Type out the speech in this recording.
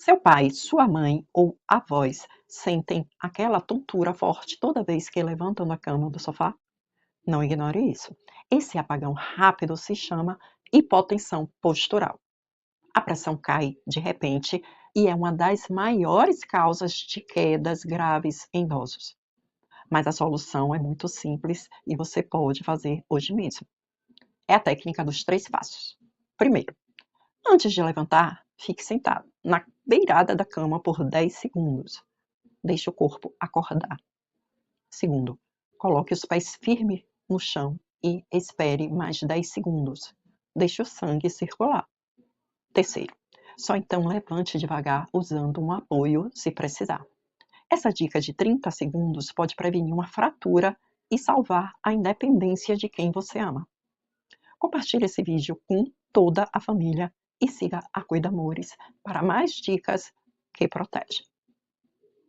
Seu pai, sua mãe ou avós sentem aquela tontura forte toda vez que levantam da cama ou do sofá? Não ignore isso. Esse apagão rápido se chama hipotensão postural. A pressão cai de repente e é uma das maiores causas de quedas graves em idosos. Mas a solução é muito simples e você pode fazer hoje mesmo. É a técnica dos 3 passos. Primeiro, antes de levantar, fique sentado na beirada da cama por 10 segundos. Deixe o corpo acordar. Segundo, coloque os pés firmes no chão e espere mais 10 segundos. Deixe o sangue circular. Terceiro, só então levante devagar usando um apoio se precisar. Essa dica de 30 segundos pode prevenir uma fratura e salvar a independência de quem você ama. Compartilhe esse vídeo com toda a família e siga a Cuida Amores para mais dicas que protegem.